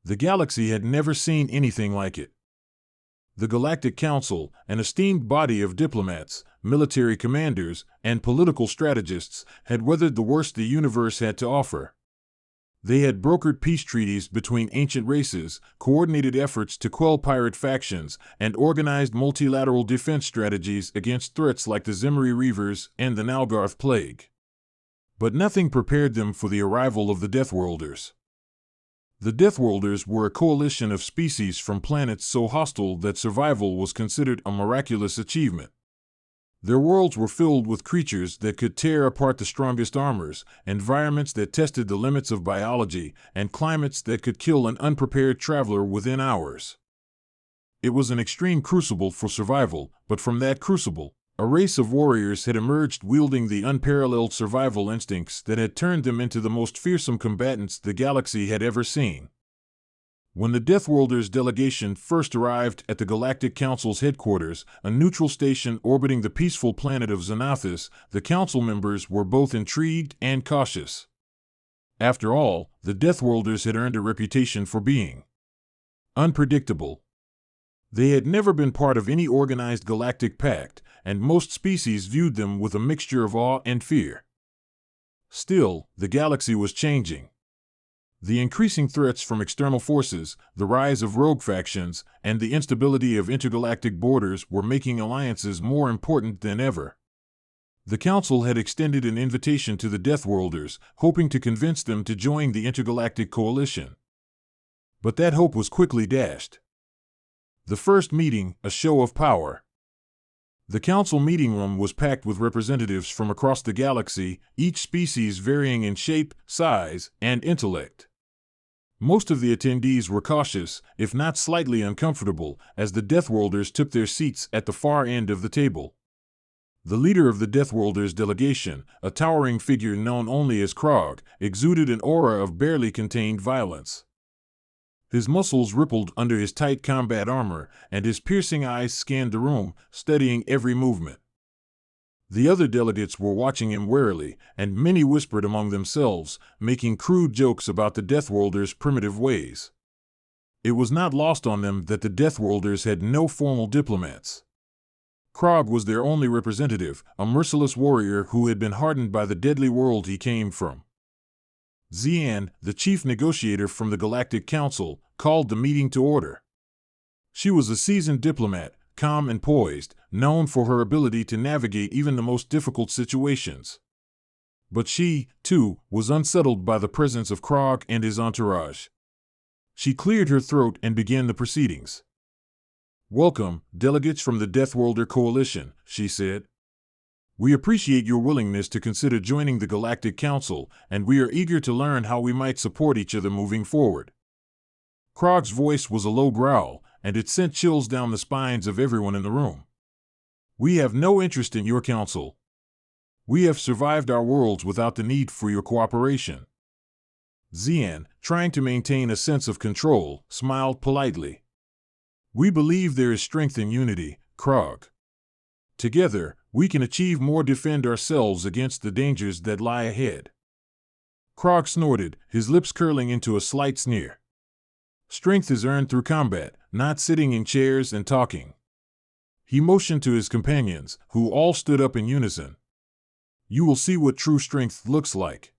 The galaxy had never seen anything like it. The Galactic Council, an esteemed body of diplomats, military commanders, and political strategists, had weathered the worst the universe had to offer. They had brokered peace treaties between ancient races, coordinated efforts to quell pirate factions, and organized multilateral defense strategies against threats like the Zimri Reavers and the Nalgarth Plague. But nothing prepared them for the arrival of the Deathworlders. The Deathworlders were a coalition of species from planets so hostile that survival was considered a miraculous achievement. Their worlds were filled with creatures that could tear apart the strongest armors, environments that tested the limits of biology, and climates that could kill an unprepared traveler within hours. It was an extreme crucible for survival, but from that crucible, a race of warriors had emerged wielding the unparalleled survival instincts that had turned them into the most fearsome combatants the galaxy had ever seen. When the Deathworlders delegation first arrived at the Galactic Council's headquarters, a neutral station orbiting the peaceful planet of Xanathus, the council members were both intrigued and cautious. After all, the Deathworlders had earned a reputation for being unpredictable. They had never been part of any organized galactic pact, and most species viewed them with a mixture of awe and fear. Still, the galaxy was changing. The increasing threats from external forces, the rise of rogue factions, and the instability of intergalactic borders were making alliances more important than ever. The Council had extended an invitation to the Deathworlders, hoping to convince them to join the Intergalactic Coalition. But that hope was quickly dashed. The first meeting, a show of power. The council meeting room was packed with representatives from across the galaxy, each species varying in shape, size, and intellect. Most of the attendees were cautious, if not slightly uncomfortable, as the Deathworlders took their seats at the far end of the table. The leader of the Deathworlders delegation, a towering figure known only as Krog, exuded an aura of barely contained violence. His muscles rippled under his tight combat armor, and his piercing eyes scanned the room, studying every movement. The other delegates were watching him warily, and many whispered among themselves, making crude jokes about the Deathworlders' primitive ways. It was not lost on them that the Deathworlders had no formal diplomats. Krog was their only representative, a merciless warrior who had been hardened by the deadly world he came from. Xian, the chief negotiator from the Galactic Council, called the meeting to order. She was a seasoned diplomat, calm and poised, known for her ability to navigate even the most difficult situations. But she, too, was unsettled by the presence of Krog and his entourage. She cleared her throat and began the proceedings. "Welcome, delegates from the Deathworlder Coalition," she said. "We appreciate your willingness to consider joining the Galactic Council, and we are eager to learn how we might support each other moving forward." Krog's voice was a low growl, and it sent chills down the spines of everyone in the room. "We have no interest in your council. We have survived our worlds without the need for your cooperation." Xian, trying to maintain a sense of control, smiled politely. "We believe there is strength in unity, Krog. Together, we can achieve more, defend ourselves against the dangers that lie ahead." Krog snorted, his lips curling into a slight sneer. "Strength is earned through combat, not sitting in chairs and talking." He motioned to his companions, who all stood up in unison. "You will see what true strength looks like."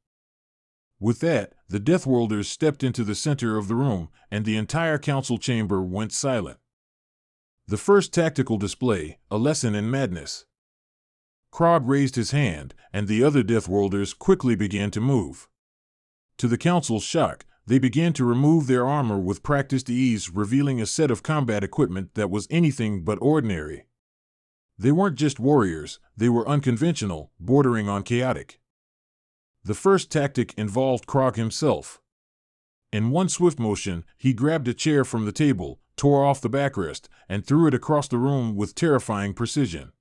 With that, the Deathworlders stepped into the center of the room, and the entire council chamber went silent. The first tactical display, a lesson in madness. Krog raised his hand, and the other Deathworlders quickly began to move. To the council's shock, they began to remove their armor with practiced ease, revealing a set of combat equipment that was anything but ordinary. They weren't just warriors, they were unconventional, bordering on chaotic. The first tactic involved Krog himself. In one swift motion, he grabbed a chair from the table, tore off the backrest, and threw it across the room with terrifying precision.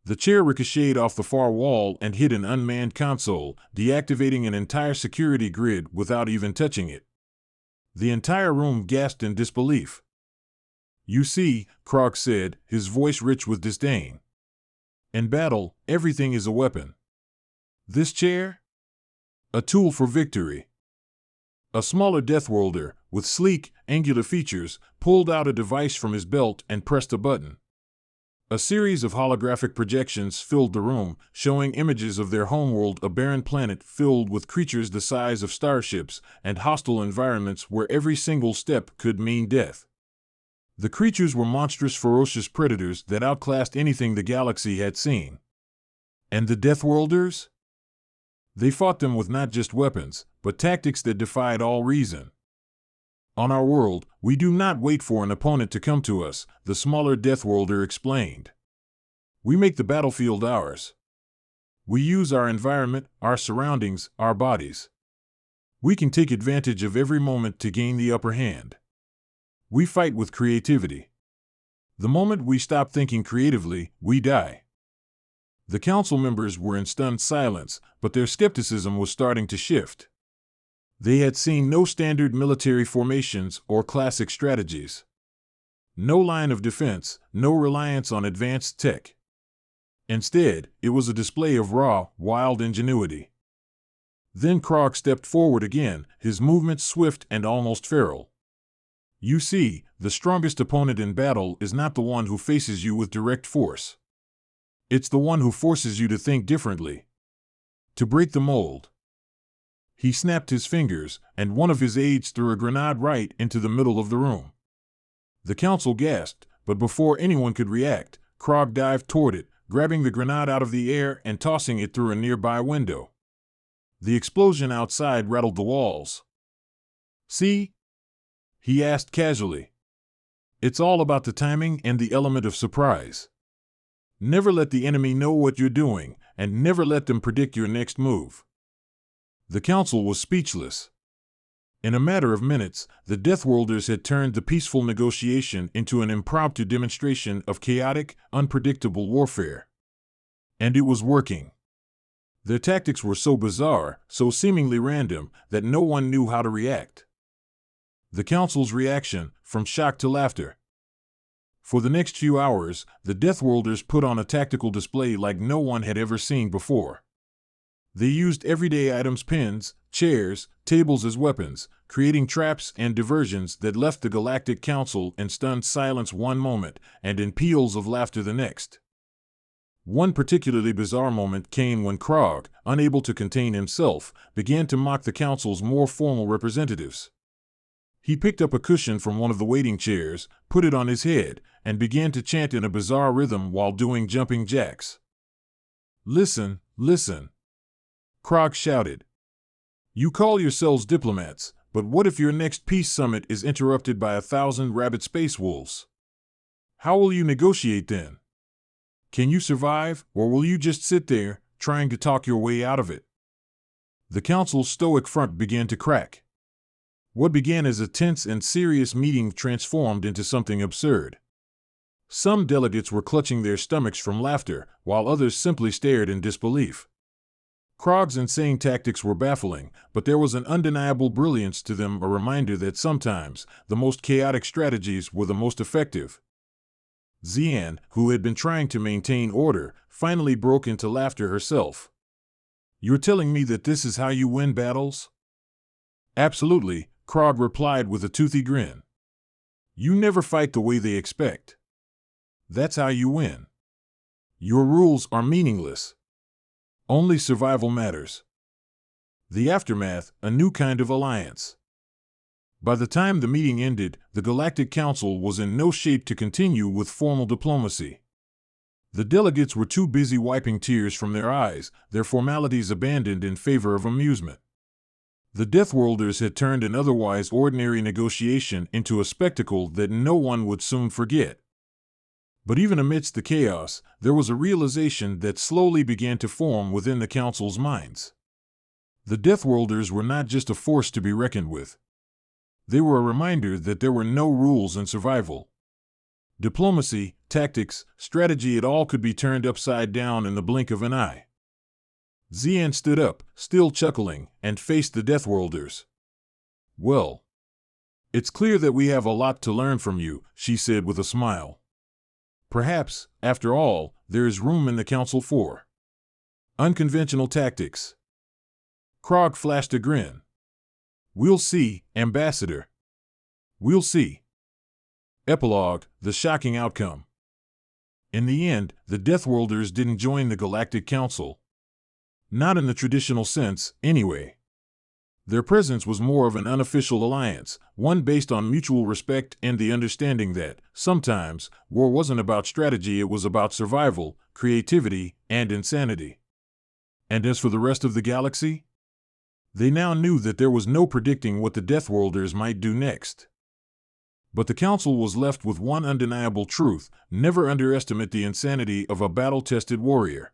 The chair ricocheted off the far wall and hit an unmanned console, deactivating an entire security grid without even touching it. The entire room gasped in disbelief. "You see," Krog said, his voice rich with disdain. "In battle, everything is a weapon. This chair? A tool for victory." A smaller Deathworlder, with sleek, angular features, pulled out a device from his belt and pressed a button. A series of holographic projections filled the room, showing images of their homeworld, a barren planet filled with creatures the size of starships and hostile environments where every single step could mean death. The creatures were monstrous, ferocious predators that outclassed anything the galaxy had seen. And the Deathworlders? They fought them with not just weapons, but tactics that defied all reason. On our world, we do not wait for an opponent to come to us, the smaller Deathworlder explained. We make the battlefield ours. We use our environment, our surroundings, our bodies. We can take advantage of every moment to gain the upper hand. We fight with creativity. The moment we stop thinking creatively, we die. The council members were in stunned silence, but their skepticism was starting to shift. They had seen no standard military formations or classic strategies. No line of defense, no reliance on advanced tech. Instead, it was a display of raw, wild ingenuity. Then Krog stepped forward again, his movements swift and almost feral. You see, the strongest opponent in battle is not the one who faces you with direct force. It's the one who forces you to think differently. To break the mold. He snapped his fingers, and one of his aides threw a grenade right into the middle of the room. The council gasped, but before anyone could react, Krog dived toward it, grabbing the grenade out of the air and tossing it through a nearby window. The explosion outside rattled the walls. See? He asked casually. It's all about the timing and the element of surprise. Never let the enemy know what you're doing, and never let them predict your next move. The council was speechless. In a matter of minutes, the Deathworlders had turned the peaceful negotiation into an impromptu demonstration of chaotic, unpredictable warfare. And it was working. Their tactics were so bizarre, so seemingly random, that no one knew how to react. The council's reaction, from shock to laughter. For the next few hours, the Deathworlders put on a tactical display like no one had ever seen before. They used everyday items, pens, chairs, tables as weapons, creating traps and diversions that left the Galactic Council in stunned silence one moment and in peals of laughter the next. One particularly bizarre moment came when Krog, unable to contain himself, began to mock the Council's more formal representatives. He picked up a cushion from one of the waiting chairs, put it on his head, and began to chant in a bizarre rhythm while doing jumping jacks. "Listen, listen," Krog shouted. "You call yourselves diplomats, but what if your next peace summit is interrupted by 1,000 rabid space wolves? How will you negotiate then? Can you survive, or will you just sit there, trying to talk your way out of it?" The council's stoic front began to crack. What began as a tense and serious meeting transformed into something absurd. Some delegates were clutching their stomachs from laughter, while others simply stared in disbelief. Krog's insane tactics were baffling, but there was an undeniable brilliance to them, a reminder that sometimes the most chaotic strategies were the most effective. Xian, who had been trying to maintain order, finally broke into laughter herself. "You're telling me that this is how you win battles?" "Absolutely," Krog replied with a toothy grin. "You never fight the way they expect. That's how you win. Your rules are meaningless. Only survival matters." The aftermath, a new kind of alliance. By the time the meeting ended, the Galactic Council was in no shape to continue with formal diplomacy. The delegates were too busy wiping tears from their eyes, their formalities abandoned in favor of amusement. The Deathworlders had turned an otherwise ordinary negotiation into a spectacle that no one would soon forget. But even amidst the chaos, there was a realization that slowly began to form within the Council's minds. The Deathworlders were not just a force to be reckoned with. They were a reminder that there were no rules in survival. Diplomacy, tactics, strategy, it all could be turned upside down in the blink of an eye. Xian stood up, still chuckling, and faced the Deathworlders. "Well, it's clear that we have a lot to learn from you," she said with a smile. "Perhaps, after all, there is room in the Council for unconventional tactics." Krog flashed a grin. "We'll see, Ambassador." We'll see. Epilogue: The shocking outcome. In the end, the Deathworlders didn't join the Galactic Council. Not in the traditional sense, anyway. Their presence was more of an unofficial alliance, one based on mutual respect and the understanding that, sometimes, war wasn't about strategy, it was about survival, creativity, and insanity. And as for the rest of the galaxy? They now knew that there was no predicting what the Deathworlders might do next. But the Council was left with one undeniable truth: never underestimate the insanity of a battle-tested warrior.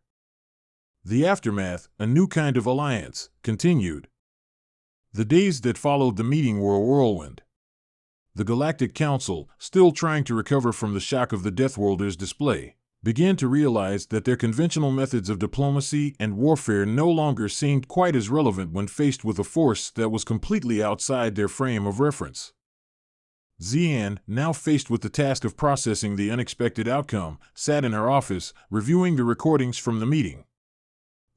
The aftermath, a new kind of alliance, continued. The days that followed the meeting were a whirlwind. The Galactic Council, still trying to recover from the shock of the Deathworlders' display, began to realize that their conventional methods of diplomacy and warfare no longer seemed quite as relevant when faced with a force that was completely outside their frame of reference. Xian, now faced with the task of processing the unexpected outcome, sat in her office, reviewing the recordings from the meeting.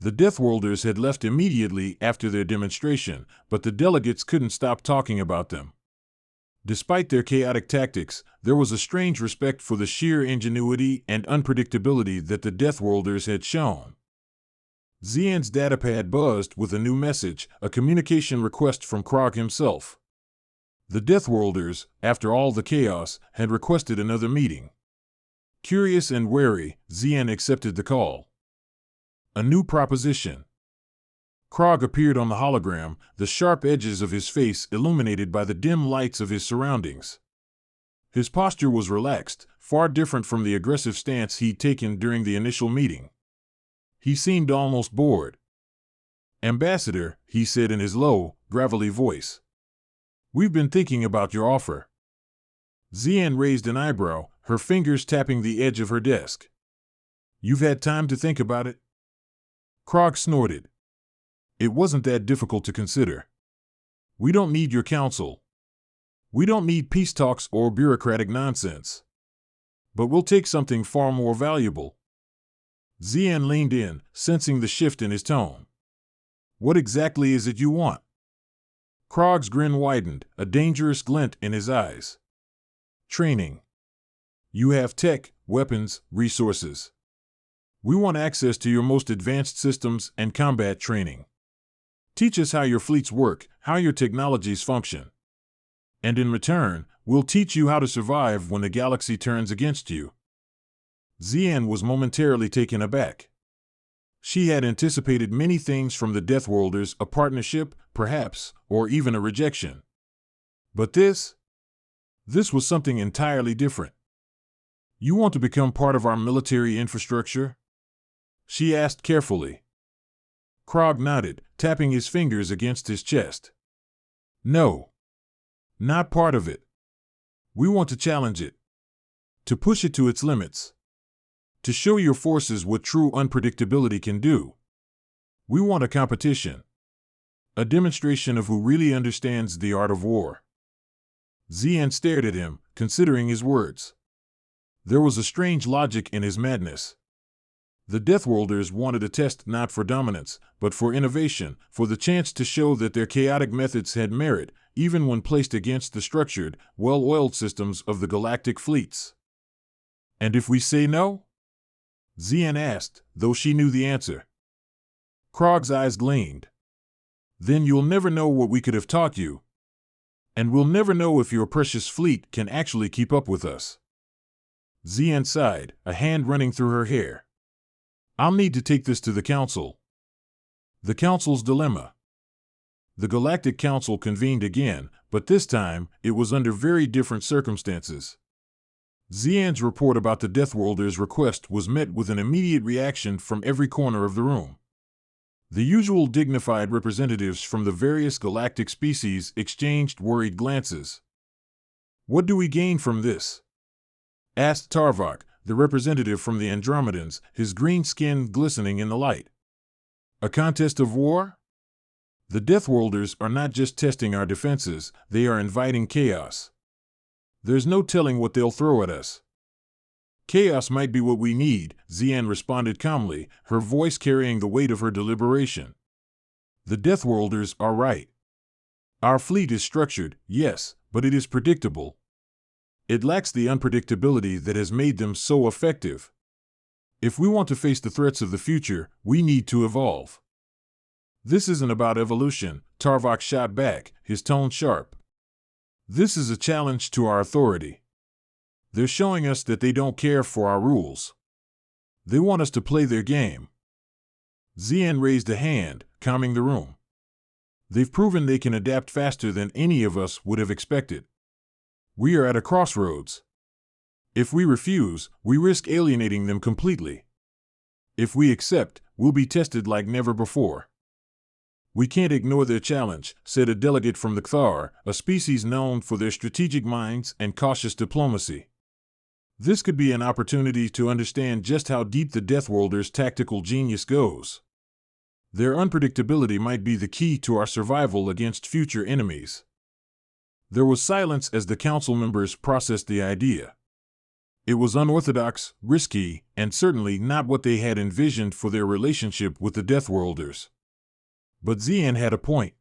The Deathworlders had left immediately after their demonstration, but the delegates couldn't stop talking about them. Despite their chaotic tactics, there was a strange respect for the sheer ingenuity and unpredictability that the Deathworlders had shown. Xian's datapad buzzed with a new message, a communication request from Krog himself. The Deathworlders, after all the chaos, had requested another meeting. Curious and wary, Xian accepted the call. A new proposition. Krog appeared on the hologram, the sharp edges of his face illuminated by the dim lights of his surroundings. His posture was relaxed, far different from the aggressive stance he'd taken during the initial meeting. He seemed almost bored. "Ambassador," he said in his low, gravelly voice, "we've been thinking about your offer." Xian raised an eyebrow, her fingers tapping the edge of her desk. "You've had time to think about it?" Krog snorted. "It wasn't that difficult to consider. We don't need your counsel. We don't need peace talks or bureaucratic nonsense. But we'll take something far more valuable." Xian leaned in, sensing the shift in his tone. "What exactly is it you want?" Krog's grin widened, a dangerous glint in his eyes. "Training. You have tech, weapons, resources. We want access to your most advanced systems and combat training. Teach us how your fleets work, how your technologies function. And in return, we'll teach you how to survive when the galaxy turns against you." Xian was momentarily taken aback. She had anticipated many things from the Deathworlders, a partnership, perhaps, or even a rejection. But this was something entirely different. "You want to become part of our military infrastructure?" she asked carefully. Krog nodded, tapping his fingers against his chest. "No. Not part of it. We want to challenge it. To push it to its limits. To show your forces what true unpredictability can do. We want a competition. A demonstration of who really understands the art of war." Xian stared at him, considering his words. There was a strange logic in his madness. The Deathworlders wanted a test not for dominance, but for innovation, for the chance to show that their chaotic methods had merit, even when placed against the structured, well-oiled systems of the galactic fleets. "And if we say no?" Xian asked, though she knew the answer. Krog's eyes gleamed. "Then you'll never know what we could have taught you. And we'll never know if your precious fleet can actually keep up with us." Xian sighed, a hand running through her hair. "I'll need to take this to the Council." The Council's dilemma. The Galactic Council convened again, but this time, it was under very different circumstances. Xian's report about the Deathworlders' request was met with an immediate reaction from every corner of the room. The usual dignified representatives from the various galactic species exchanged worried glances. "What do we gain from this?" asked Tarvok, the representative from the Andromedans, his green skin glistening in the light. "A contest of war? The Deathworlders are not just testing our defenses, they are inviting chaos. There's no telling what they'll throw at us." "Chaos might be what we need," Xian responded calmly, her voice carrying the weight of her deliberation. "The Deathworlders are right. Our fleet is structured, yes, but it is predictable. It lacks the unpredictability that has made them so effective. If we want to face the threats of the future, we need to evolve. This isn't about evolution, Tarvok shot back, his tone sharp. This is a challenge to our authority. They're showing us that they don't care for our rules. They want us to play their game. Xian raised a hand, calming the room. They've proven they can adapt faster than any of us would have expected. We are at a crossroads. If we refuse, we risk alienating them completely. If we accept, we'll be tested like never before. We can't ignore their challenge, said a delegate from the Kthar, a species known for their strategic minds and cautious diplomacy. This could be an opportunity to understand just how deep the Deathworlders' tactical genius goes. Their unpredictability might be the key to our survival against future enemies. There was silence as the council members processed the idea. It was unorthodox, risky, and certainly not what they had envisioned for their relationship with the Deathworlders. But Xian had a point.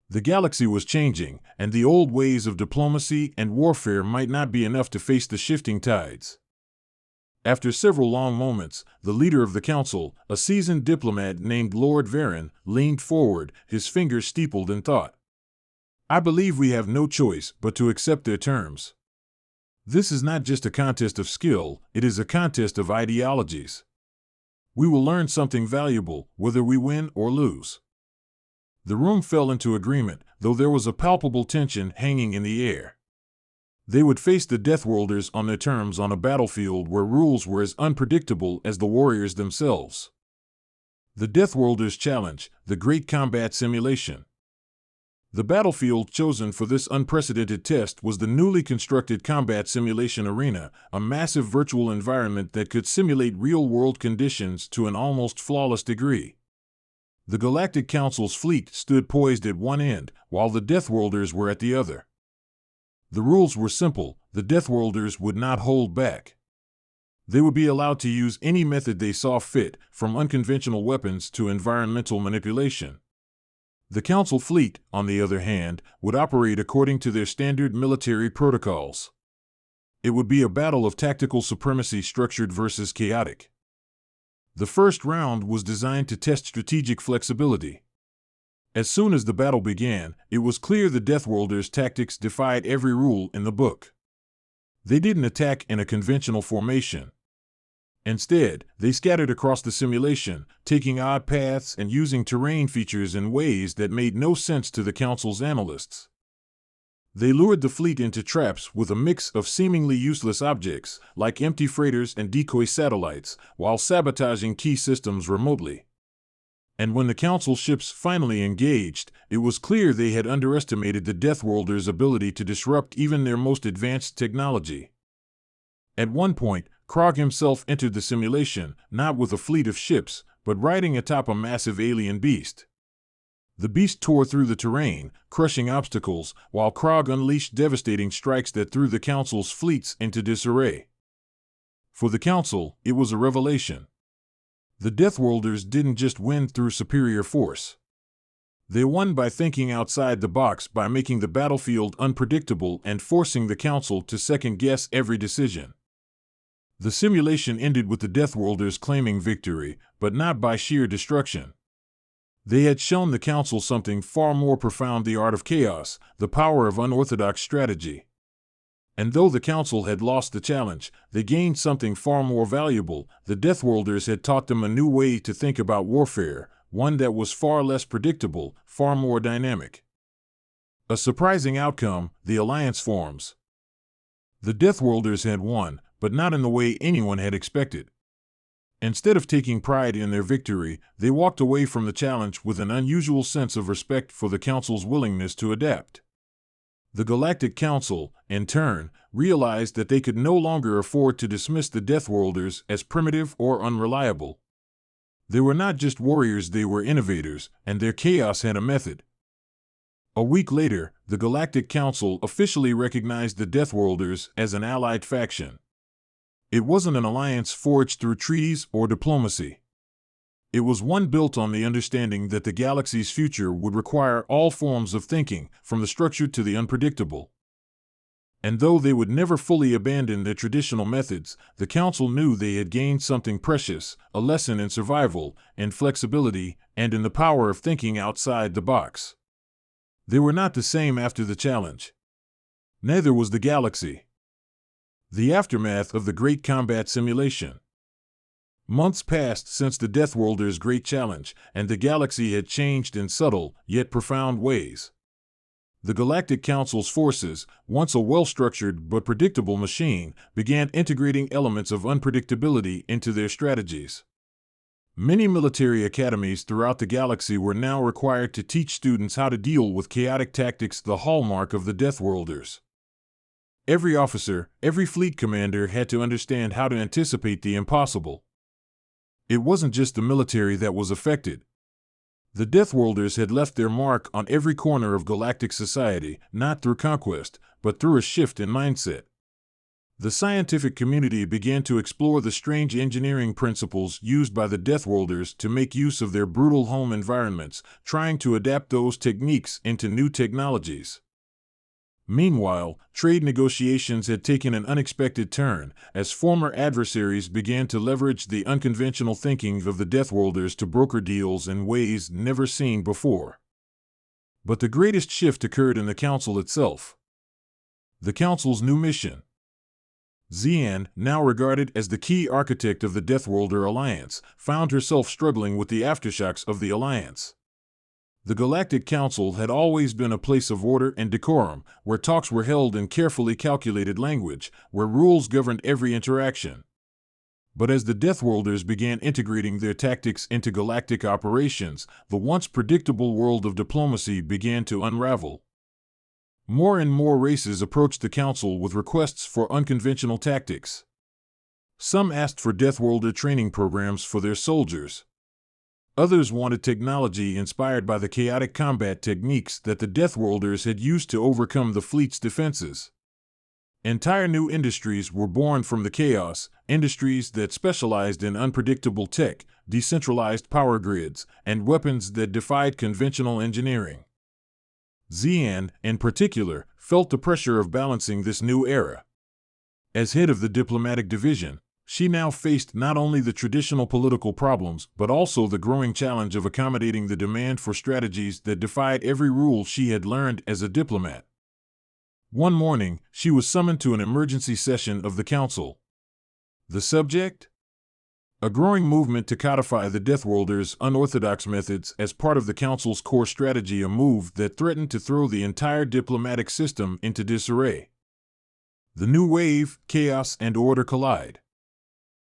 The galaxy was changing, and the old ways of diplomacy and warfare might not be enough to face the shifting tides. After several long moments, the leader of the council, a seasoned diplomat named Lord Varen, leaned forward, his fingers steepled in thought. I believe we have no choice but to accept their terms. This is not just a contest of skill, it is a contest of ideologies. We will learn something valuable, whether we win or lose. The room fell into agreement, though there was a palpable tension hanging in the air. They would face the Deathworlders on their terms on a battlefield where rules were as unpredictable as the warriors themselves. The Deathworlders' challenge, the Great Combat Simulation. The battlefield chosen for this unprecedented test was the newly constructed Combat Simulation Arena, a massive virtual environment that could simulate real-world conditions to an almost flawless degree. The Galactic Council's fleet stood poised at one end, while the Deathworlders were at the other. The rules were simple: the Deathworlders would not hold back. They would be allowed to use any method they saw fit, from unconventional weapons to environmental manipulation. The Council fleet, on the other hand, would operate according to their standard military protocols. It would be a battle of tactical supremacy, structured versus chaotic. The first round was designed to test strategic flexibility. As soon as the battle began, it was clear the Deathworlders' tactics defied every rule in the book. They didn't attack in a conventional formation. Instead, they scattered across the simulation, taking odd paths and using terrain features in ways that made no sense to the Council's analysts. They lured the fleet into traps with a mix of seemingly useless objects, like empty freighters and decoy satellites, while sabotaging key systems remotely. And when the Council ships finally engaged, it was clear they had underestimated the Deathworlders' ability to disrupt even their most advanced technology. At one point, Krog himself entered the simulation, not with a fleet of ships, but riding atop a massive alien beast. The beast tore through the terrain, crushing obstacles, while Krog unleashed devastating strikes that threw the Council's fleets into disarray. For the Council, it was a revelation. The Deathworlders didn't just win through superior force. They won by thinking outside the box, by making the battlefield unpredictable and forcing the Council to second-guess every decision. The simulation ended with the Deathworlders claiming victory, but not by sheer destruction. They had shown the Council something far more profound: the art of chaos, the power of unorthodox strategy. And though the Council had lost the challenge, they gained something far more valuable. The Deathworlders had taught them a new way to think about warfare, one that was far less predictable, far more dynamic. A surprising outcome: the alliance forms. The Deathworlders had won, but not in the way anyone had expected. Instead of taking pride in their victory, they walked away from the challenge with an unusual sense of respect for the Council's willingness to adapt. The Galactic Council, in turn, realized that they could no longer afford to dismiss the Deathworlders as primitive or unreliable. They were not just warriors, they were innovators, and their chaos had a method. A week later, the Galactic Council officially recognized the Deathworlders as an allied faction. It wasn't an alliance forged through treaties or diplomacy. It was one built on the understanding that the galaxy's future would require all forms of thinking, from the structured to the unpredictable. And though they would never fully abandon their traditional methods, the Council knew they had gained something precious, a lesson in survival, in flexibility, and in the power of thinking outside the box. They were not the same after the challenge. Neither was the galaxy. The aftermath of the Great Combat Simulation. Months passed since the Deathworlders' Great Challenge, and the galaxy had changed in subtle, yet profound ways. The Galactic Council's forces, once a well-structured but predictable machine, began integrating elements of unpredictability into their strategies. Many military academies throughout the galaxy were now required to teach students how to deal with chaotic tactics, the hallmark of the Deathworlders. Every officer, every fleet commander had to understand how to anticipate the impossible. It wasn't just the military that was affected. The Deathworlders had left their mark on every corner of galactic society, not through conquest, but through a shift in mindset. The scientific community began to explore the strange engineering principles used by the Deathworlders to make use of their brutal home environments, trying to adapt those techniques into new technologies. Meanwhile, trade negotiations had taken an unexpected turn, as former adversaries began to leverage the unconventional thinking of the Deathworlders to broker deals in ways never seen before. But the greatest shift occurred in the Council itself. The Council's new mission. Xian, now regarded as the key architect of the Deathworlder Alliance, found herself struggling with the aftershocks of the Alliance. The Galactic Council had always been a place of order and decorum, where talks were held in carefully calculated language, where rules governed every interaction. But as the Deathworlders began integrating their tactics into galactic operations, the once predictable world of diplomacy began to unravel. More and more races approached the Council with requests for unconventional tactics. Some asked for Deathworlder training programs for their soldiers. Others wanted technology inspired by the chaotic combat techniques that the Deathworlders had used to overcome the fleet's defenses. Entire new industries were born from the chaos, industries that specialized in unpredictable tech, decentralized power grids, and weapons that defied conventional engineering. Xian, in particular, felt the pressure of balancing this new era. As head of the diplomatic division, she now faced not only the traditional political problems, but also the growing challenge of accommodating the demand for strategies that defied every rule she had learned as a diplomat. One morning, she was summoned to an emergency session of the Council. The subject? A growing movement to codify the Deathworlders' unorthodox methods as part of the Council's core strategy, a move that threatened to throw the entire diplomatic system into disarray. The new wave, chaos and order collide.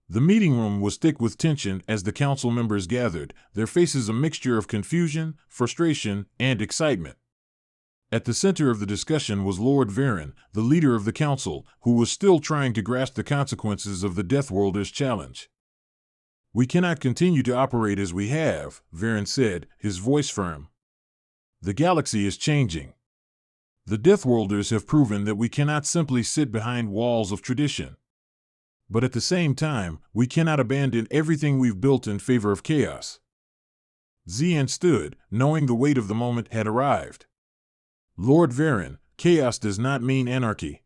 The meeting room was thick with tension as the Council members gathered, their faces a mixture of confusion, frustration, and excitement. At the center of the discussion was Lord Varen, the leader of the Council, who was still trying to grasp the consequences of the Deathworlders' challenge. "We cannot continue to operate as we have," Varen said, his voice firm. "The galaxy is changing. The Deathworlders have proven that we cannot simply sit behind walls of tradition. But at the same time, we cannot abandon everything we've built in favor of chaos." Xian stood, knowing the weight of the moment had arrived. "Lord Varen, chaos does not mean anarchy.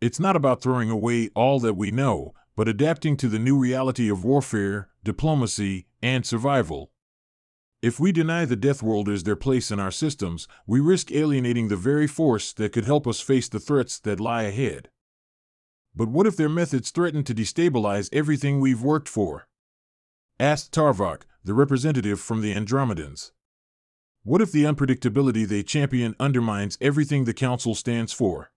It's not about throwing away all that we know, but adapting to the new reality of warfare, diplomacy, and survival. If we deny the Deathworlders their place in our systems, we risk alienating the very force that could help us face the threats that lie ahead." "But what if their methods threaten to destabilize everything we've worked for?" asked Tarvok, the representative from the Andromedans. "What if the unpredictability they champion undermines everything the Council stands for?"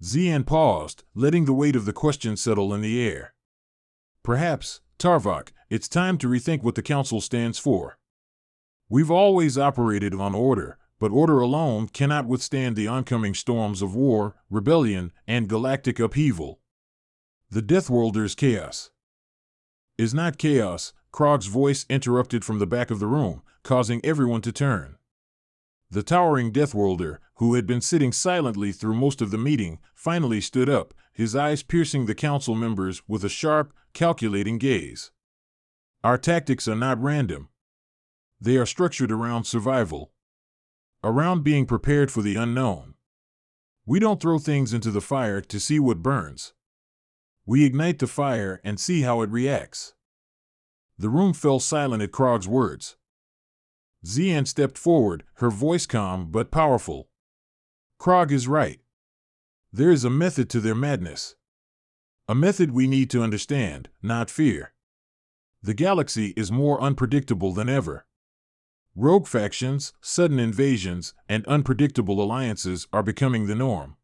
Xian paused, letting the weight of the question settle in the air. "Perhaps, Tarvok, it's time to rethink what the Council stands for. We've always operated on order, but order alone cannot withstand the oncoming storms of war, rebellion, and galactic upheaval. The Deathworlders' chaos is not chaos," Krog's voice interrupted from the back of the room, causing everyone to turn. The towering Deathworlder, who had been sitting silently through most of the meeting, finally stood up, his eyes piercing the Council members with a sharp, calculating gaze. "Our tactics are not random. They are structured around survival. Around being prepared for the unknown. We don't throw things into the fire to see what burns. We ignite the fire and see how it reacts. The room fell silent at Krog's words. Xian stepped forward, her voice calm but powerful. Krog is right. There is a method to their madness. A method we need to understand, not fear. The galaxy is more unpredictable than ever. Rogue factions, sudden invasions, and unpredictable alliances are becoming the norm.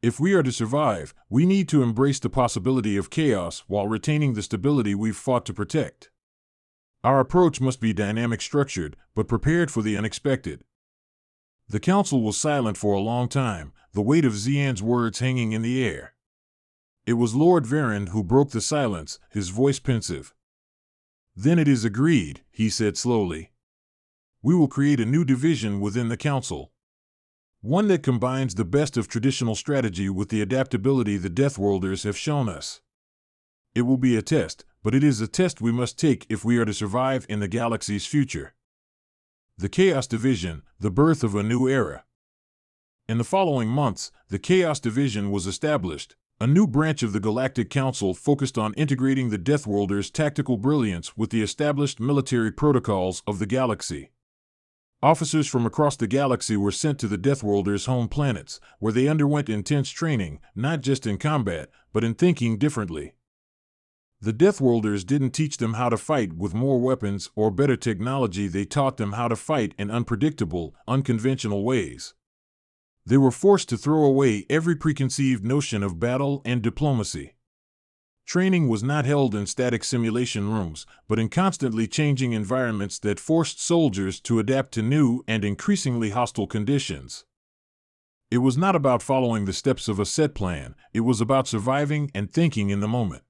If we are to survive, we need to embrace the possibility of chaos while retaining the stability we've fought to protect. Our approach must be dynamic, structured, but prepared for the unexpected. The council was silent for a long time, the weight of Xian's words hanging in the air. It was Lord Varen who broke the silence, his voice pensive. Then it is agreed, he said slowly. We will create a new division within the council. One that combines the best of traditional strategy with the adaptability the Deathworlders have shown us. It will be a test, but it is a test we must take if we are to survive in the galaxy's future. The Chaos Division, the birth of a new era. In the following months, the Chaos Division was established, a new branch of the Galactic Council focused on integrating the Deathworlders' tactical brilliance with the established military protocols of the galaxy. Officers from across the galaxy were sent to the Deathworlders' home planets, where they underwent intense training, not just in combat, but in thinking differently. The Deathworlders didn't teach them how to fight with more weapons or better technology, they taught them how to fight in unpredictable, unconventional ways. They were forced to throw away every preconceived notion of battle and diplomacy. Training was not held in static simulation rooms, but in constantly changing environments that forced soldiers to adapt to new and increasingly hostile conditions. It was not about following the steps of a set plan, it was about surviving and thinking in the moment.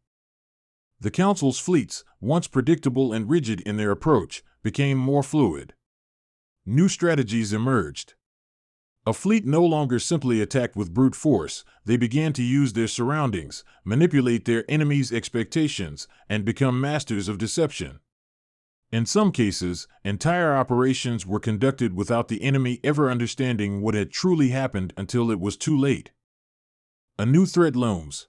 The Council's fleets, once predictable and rigid in their approach, became more fluid. New strategies emerged. A fleet no longer simply attacked with brute force, they began to use their surroundings, manipulate their enemies' expectations, and become masters of deception. In some cases, entire operations were conducted without the enemy ever understanding what had truly happened until it was too late. A new threat looms.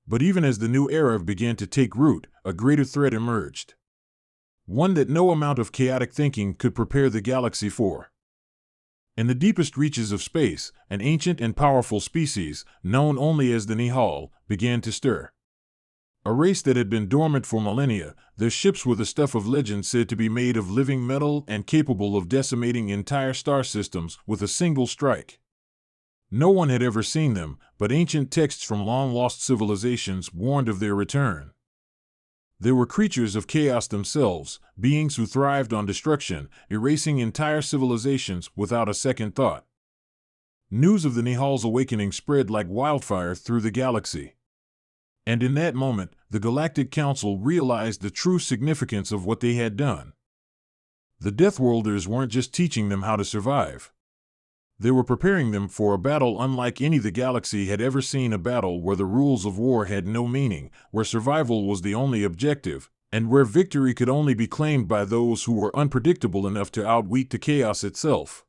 But even as the new era began to take root, a greater threat emerged. One that no amount of chaotic thinking could prepare the galaxy for. In the deepest reaches of space, an ancient and powerful species, known only as the Nihal, began to stir. A race that had been dormant for millennia, their ships were the stuff of legend, said to be made of living metal and capable of decimating entire star systems with a single strike. No one had ever seen them, but ancient texts from long-lost civilizations warned of their return. They were creatures of chaos themselves, beings who thrived on destruction, erasing entire civilizations without a second thought. News of the Nihal's awakening spread like wildfire through the galaxy. And in that moment, the Galactic Council realized the true significance of what they had done. The Deathworlders weren't just teaching them how to survive. They were preparing them for a battle unlike any the galaxy had ever seen, a battle where the rules of war had no meaning, where survival was the only objective, and where victory could only be claimed by those who were unpredictable enough to outwit the chaos itself.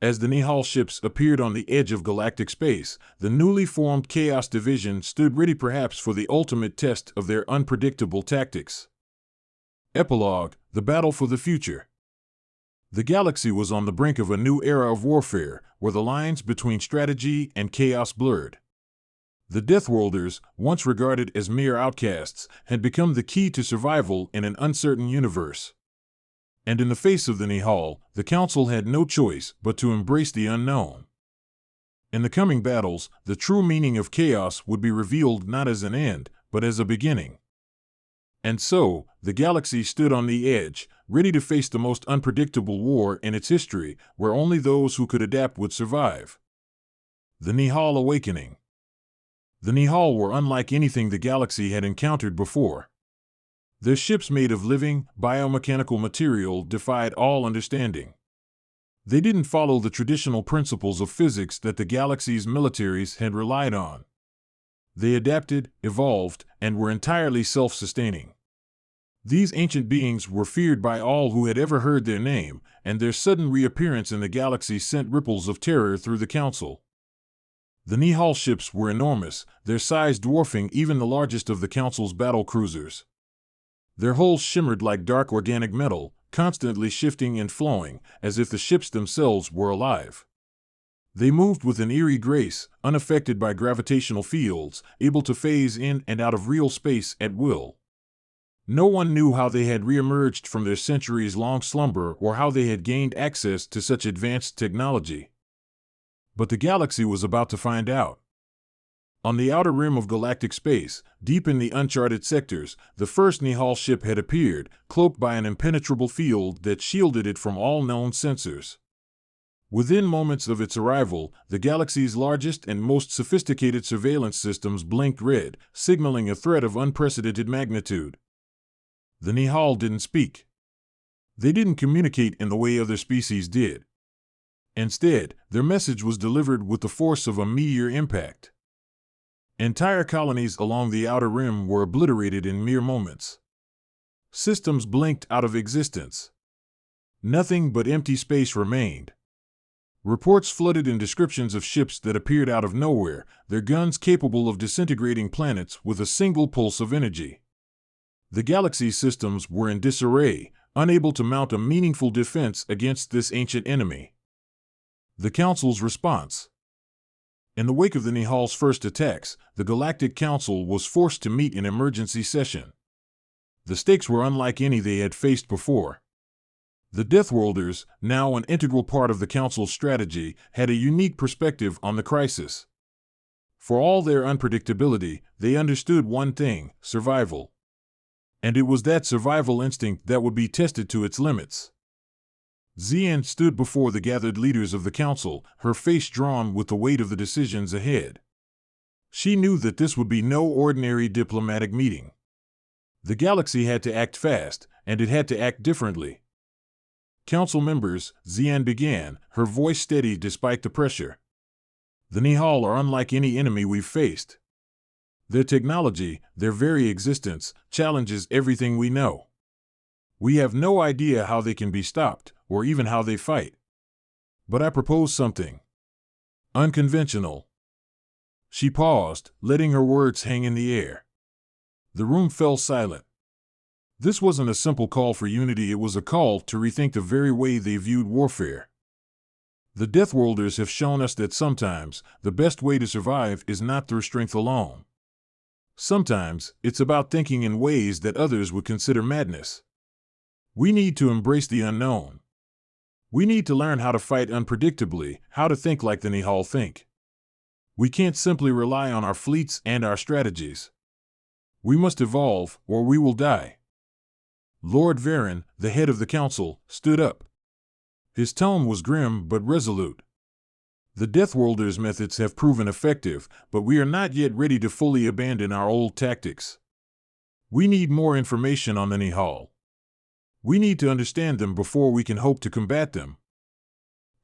As the Nihal ships appeared on the edge of galactic space, the newly formed Chaos Division stood ready, perhaps for the ultimate test of their unpredictable tactics. Epilogue: The Battle for the Future. The galaxy was on the brink of a new era of warfare, where the lines between strategy and chaos blurred. The Deathworlders, once regarded as mere outcasts, had become the key to survival in an uncertain universe. And in the face of the Nihal, the Council had no choice but to embrace the unknown. In the coming battles, the true meaning of chaos would be revealed not as an end, but as a beginning. And so, the galaxy stood on the edge, ready to face the most unpredictable war in its history, where only those who could adapt would survive. The Nihal Awakening. The Nihal were unlike anything the galaxy had encountered before. Their ships, made of living, biomechanical material, defied all understanding. They didn't follow the traditional principles of physics that the galaxy's militaries had relied on. They adapted, evolved, and were entirely self-sustaining. These ancient beings were feared by all who had ever heard their name, and their sudden reappearance in the galaxy sent ripples of terror through the Council. The Nihal ships were enormous, their size dwarfing even the largest of the Council's battle cruisers. Their hulls shimmered like dark organic metal, constantly shifting and flowing, as if the ships themselves were alive. They moved with an eerie grace, unaffected by gravitational fields, able to phase in and out of real space at will. No one knew how they had reemerged from their centuries-long slumber or how they had gained access to such advanced technology. But the galaxy was about to find out. On the outer rim of galactic space, deep in the uncharted sectors, the first Nihal ship had appeared, cloaked by an impenetrable field that shielded it from all known sensors. Within moments of its arrival, the galaxy's largest and most sophisticated surveillance systems blinked red, signaling a threat of unprecedented magnitude. The Nihal didn't speak. They didn't communicate in the way other species did. Instead, their message was delivered with the force of a meteor impact. Entire colonies along the outer rim were obliterated in mere moments. Systems blinked out of existence. Nothing but empty space remained. Reports flooded in descriptions of ships that appeared out of nowhere, their guns capable of disintegrating planets with a single pulse of energy. The galaxy's systems were in disarray, unable to mount a meaningful defense against this ancient enemy. The Council's response. In the wake of the Nihal's first attacks, the Galactic Council was forced to meet in emergency session. The stakes were unlike any they had faced before. The Deathworlders, now an integral part of the Council's strategy, had a unique perspective on the crisis. For all their unpredictability, they understood one thing: survival. And it was that survival instinct that would be tested to its limits. Xian stood before the gathered leaders of the Council, her face drawn with the weight of the decisions ahead. She knew that this would be no ordinary diplomatic meeting. The galaxy had to act fast, and it had to act differently. Council members, Xian began, her voice steady despite the pressure. The Nihal are unlike any enemy we've faced. Their technology, their very existence, challenges everything we know. We have no idea how they can be stopped, or even how they fight. But I propose something unconventional. She paused, letting her words hang in the air. The room fell silent. This wasn't a simple call for unity, it was a call to rethink the very way they viewed warfare. The Deathworlders have shown us that sometimes the best way to survive is not through strength alone. Sometimes it's about thinking in ways that others would consider madness. We need to embrace the unknown. We need to learn how to fight unpredictably, how to think like the Nihal think. We can't simply rely on our fleets and our strategies. We must evolve, or we will die. Lord Varen, the head of the Council, stood up. His tone was grim but resolute. The Deathworlders' methods have proven effective, but we are not yet ready to fully abandon our old tactics. We need more information on the Nihal. We need to understand them before we can hope to combat them.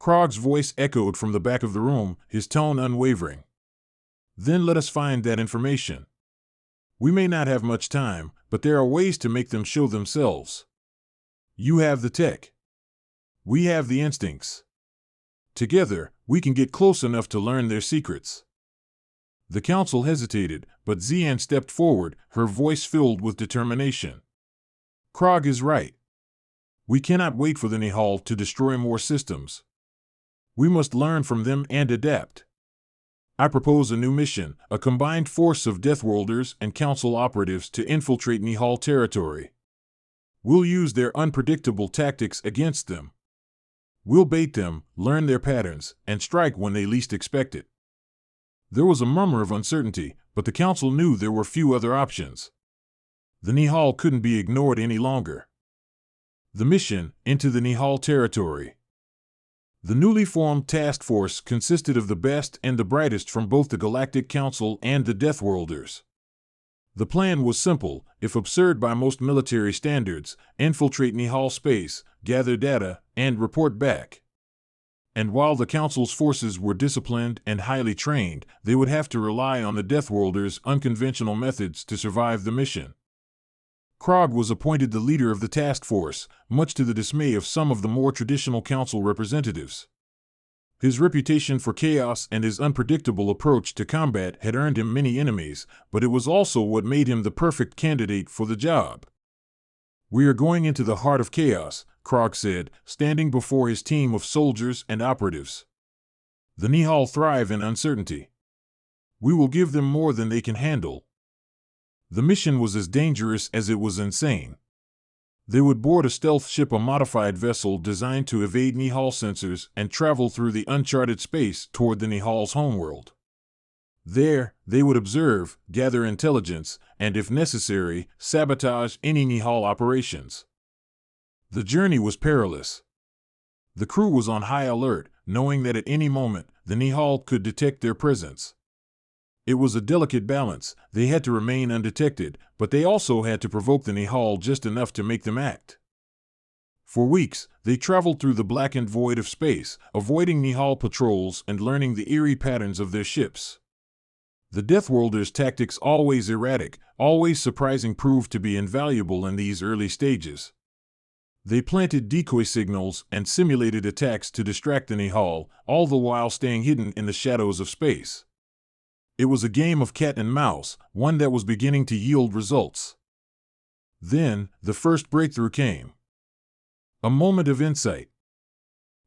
Krog's voice echoed from the back of the room, his tone unwavering. Then let us find that information. We may not have much time, but there are ways to make them show themselves. You have the tech. We have the instincts. Together, we can get close enough to learn their secrets. The Council hesitated, but Xian stepped forward, her voice filled with determination. Krog is right. We cannot wait for the Nihal to destroy more systems. We must learn from them and adapt. I propose a new mission, a combined force of Deathworlders and Council operatives to infiltrate Nihal territory. We'll use their unpredictable tactics against them. We'll bait them, learn their patterns, and strike when they least expect it. There was a murmur of uncertainty, but the Council knew there were few other options. The Nihal couldn't be ignored any longer. The mission, into the Nihal territory. The newly formed task force consisted of the best and the brightest from both the Galactic Council and the Deathworlders. The plan was simple, if absurd by most military standards: infiltrate Nihal space, gather data, and report back. And while the Council's forces were disciplined and highly trained, they would have to rely on the Deathworlders' unconventional methods to survive the mission. Krog was appointed the leader of the task force, much to the dismay of some of the more traditional council representatives. His reputation for chaos and his unpredictable approach to combat had earned him many enemies, but it was also what made him the perfect candidate for the job. "We are going into the heart of chaos," Krog said, standing before his team of soldiers and operatives. "The Nihal thrive in uncertainty. We will give them more than they can handle." The mission was as dangerous as it was insane. They would board a stealth ship, a modified vessel designed to evade Nihal sensors, and travel through the uncharted space toward the Nihal's homeworld. There, they would observe, gather intelligence, and if necessary, sabotage any Nihal operations. The journey was perilous. The crew was on high alert, knowing that at any moment, the Nihal could detect their presence. It was a delicate balance. They had to remain undetected, but they also had to provoke the Nihal just enough to make them act. For weeks, they traveled through the blackened void of space, avoiding Nihal patrols and learning the eerie patterns of their ships. The Deathworlders' tactics, always erratic, always surprising, proved to be invaluable in these early stages. They planted decoy signals and simulated attacks to distract the Nihal, all the while staying hidden in the shadows of space. It was a game of cat and mouse, one that was beginning to yield results. Then, the first breakthrough came. A moment of insight.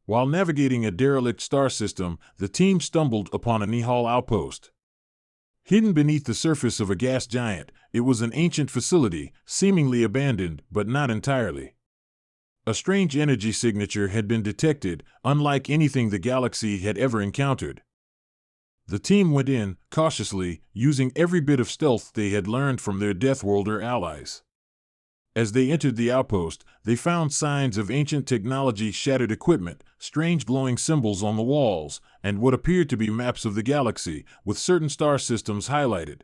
While navigating a derelict star system, the team stumbled upon a Nihal outpost. Hidden beneath the surface of a gas giant, it was an ancient facility, seemingly abandoned, but not entirely. A strange energy signature had been detected, unlike anything the galaxy had ever encountered. The team went in, cautiously, using every bit of stealth they had learned from their Deathworlder allies. As they entered the outpost, they found signs of ancient technology, shattered equipment, strange glowing symbols on the walls, and what appeared to be maps of the galaxy, with certain star systems highlighted.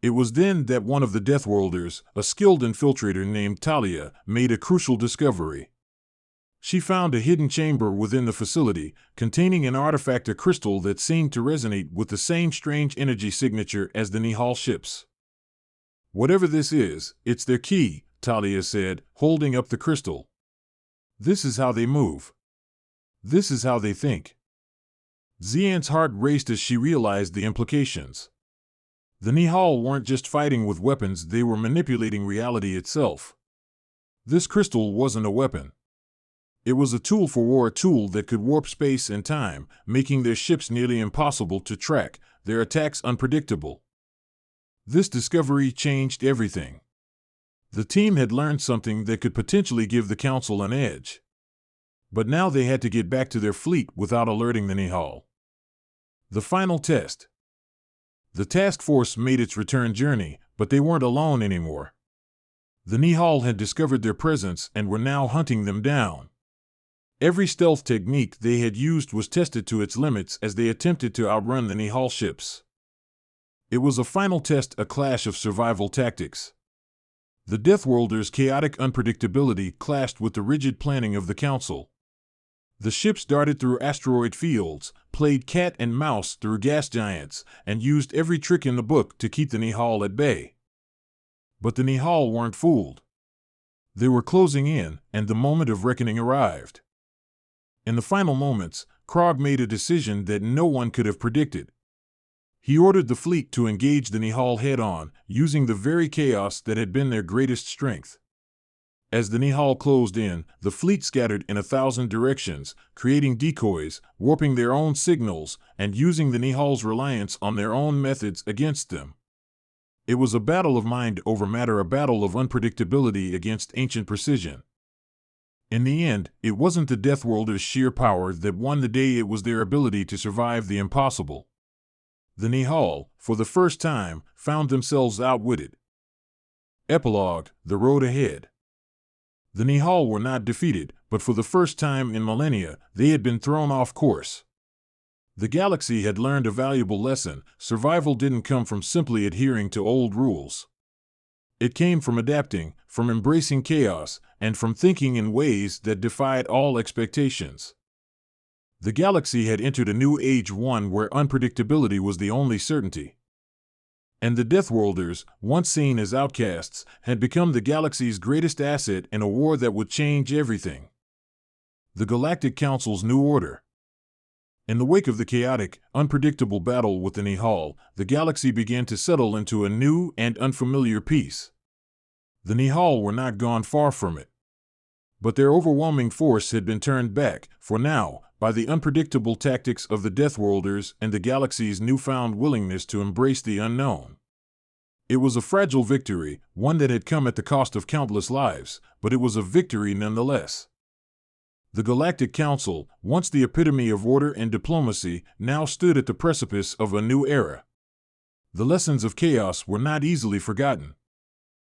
It was then that one of the Deathworlders, a skilled infiltrator named Talia, made a crucial discovery. She found a hidden chamber within the facility, containing an artifact, a crystal that seemed to resonate with the same strange energy signature as the Nihal ships. "Whatever this is, it's their key," Talia said, holding up the crystal. "This is how they move. This is how they think." Xian's heart raced as she realized the implications. The Nihal weren't just fighting with weapons, they were manipulating reality itself. This crystal wasn't a weapon. It was a tool for war, a tool that could warp space and time, making their ships nearly impossible to track, their attacks unpredictable. This discovery changed everything. The team had learned something that could potentially give the Council an edge. But now they had to get back to their fleet without alerting the Nihal. The final test. The task force made its return journey, but they weren't alone anymore. The Nihal had discovered their presence and were now hunting them down. Every stealth technique they had used was tested to its limits as they attempted to outrun the Nihal ships. It was a final test, a clash of survival tactics. The Deathworlders' chaotic unpredictability clashed with the rigid planning of the Council. The ships darted through asteroid fields, played cat and mouse through gas giants, and used every trick in the book to keep the Nihal at bay. But the Nihal weren't fooled. They were closing in, and the moment of reckoning arrived. In the final moments, Krog made a decision that no one could have predicted. He ordered the fleet to engage the Nihal head-on, using the very chaos that had been their greatest strength. As the Nihal closed in, the fleet scattered in 1,000 directions, creating decoys, warping their own signals, and using the Nihal's reliance on their own methods against them. It was a battle of mind over matter, a battle of unpredictability against ancient precision. In the end, it wasn't the Deathworlders' sheer power that won the day, it was their ability to survive the impossible. The Nihal, for the first time, found themselves outwitted. Epilogue: The road ahead. The Nihal were not defeated, but for the first time in millennia, they had been thrown off course. The galaxy had learned a valuable lesson. Survival didn't come from simply adhering to old rules. It came from adapting, from embracing chaos, and from thinking in ways that defied all expectations. The galaxy had entered a new age, one where unpredictability was the only certainty. And the Deathworlders, once seen as outcasts, had become the galaxy's greatest asset in a war that would change everything. The Galactic Council's new order. In the wake of the chaotic, unpredictable battle with the Nihal, the galaxy began to settle into a new and unfamiliar peace. The Nihal were not gone far from it. But their overwhelming force had been turned back, for now, by the unpredictable tactics of the Deathworlders and the galaxy's newfound willingness to embrace the unknown. It was a fragile victory, one that had come at the cost of countless lives, but it was a victory nonetheless. The Galactic Council, once the epitome of order and diplomacy, now stood at the precipice of a new era. The lessons of chaos were not easily forgotten.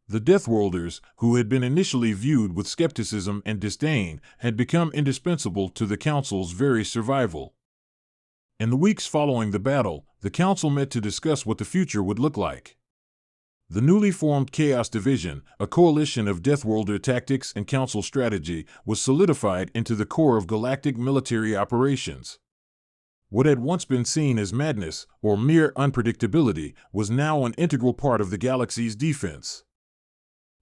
The Deathworlders, who had been initially viewed with skepticism and disdain, had become indispensable to the Council's very survival. In the weeks following the battle, the Council met to discuss what the future would look like. The newly formed Chaos Division, a coalition of Deathworlder tactics and Council strategy, was solidified into the core of galactic military operations. What had once been seen as madness, or mere unpredictability, was now an integral part of the galaxy's defense.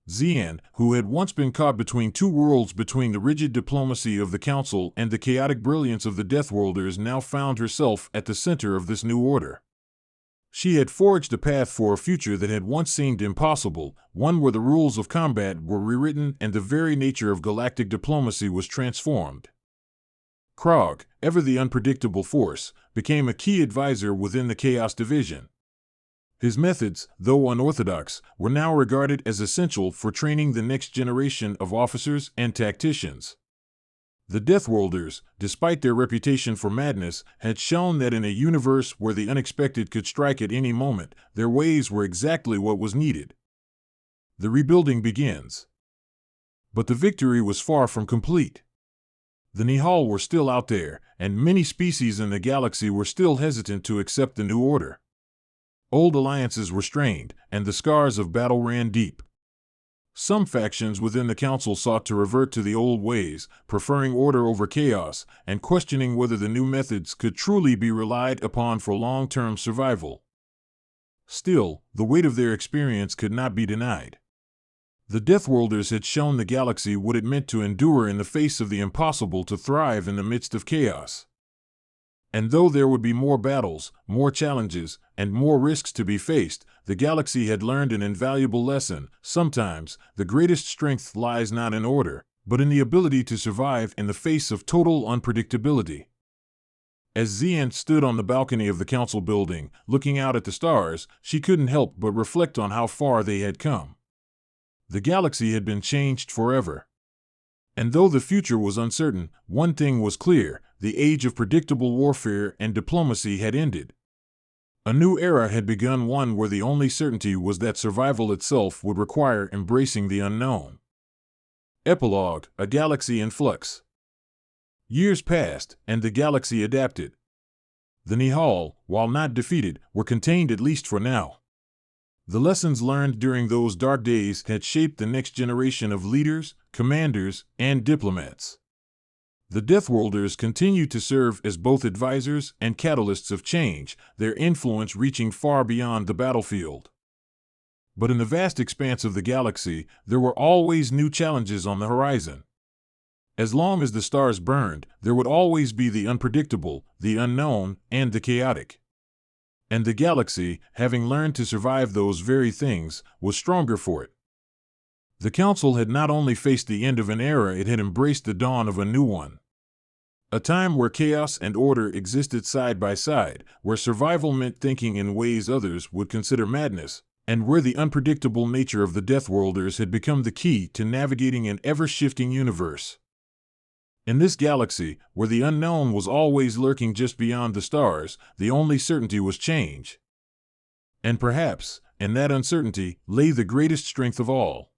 Xian, who had once been caught between two worlds between the rigid diplomacy of the Council and the chaotic brilliance of the Deathworlders, now found herself at the center of this new order. She had forged a path for a future that had once seemed impossible, one where the rules of combat were rewritten and the very nature of galactic diplomacy was transformed. Krog, ever the unpredictable force, became a key advisor within the Chaos Division. His methods, though unorthodox, were now regarded as essential for training the next generation of officers and tacticians. The Deathworlders, despite their reputation for madness, had shown that in a universe where the unexpected could strike at any moment, their ways were exactly what was needed. The rebuilding begins. But the victory was far from complete. The Nihal were still out there, and many species in the galaxy were still hesitant to accept the new order. Old alliances were strained, and the scars of battle ran deep. Some factions within the Council sought to revert to the old ways, preferring order over chaos, and questioning whether the new methods could truly be relied upon for long-term survival. Still, the weight of their experience could not be denied. The Deathworlders had shown the galaxy what it meant to endure in the face of the impossible, to thrive in the midst of chaos. And though there would be more battles, more challenges, and more risks to be faced, the galaxy had learned an invaluable lesson. Sometimes, the greatest strength lies not in order, but in the ability to survive in the face of total unpredictability. As Xian stood on the balcony of the Council building, looking out at the stars, she couldn't help but reflect on how far they had come. The galaxy had been changed forever. And though the future was uncertain, one thing was clear: the age of predictable warfare and diplomacy had ended. A new era had begun, one where the only certainty was that survival itself would require embracing the unknown. Epilogue: A galaxy in flux. Years passed, and the galaxy adapted. The Nihal, while not defeated, were contained, at least for now. The lessons learned during those dark days had shaped the next generation of leaders, commanders, and diplomats. The Deathworlders continued to serve as both advisors and catalysts of change, their influence reaching far beyond the battlefield. But in the vast expanse of the galaxy, there were always new challenges on the horizon. As long as the stars burned, there would always be the unpredictable, the unknown, and the chaotic. And the galaxy, having learned to survive those very things, was stronger for it. The Council had not only faced the end of an era, it had embraced the dawn of a new one. A time where chaos and order existed side by side, where survival meant thinking in ways others would consider madness, and where the unpredictable nature of the Deathworlders had become the key to navigating an ever-shifting universe. In this galaxy, where the unknown was always lurking just beyond the stars, the only certainty was change. And perhaps, in that uncertainty, lay the greatest strength of all.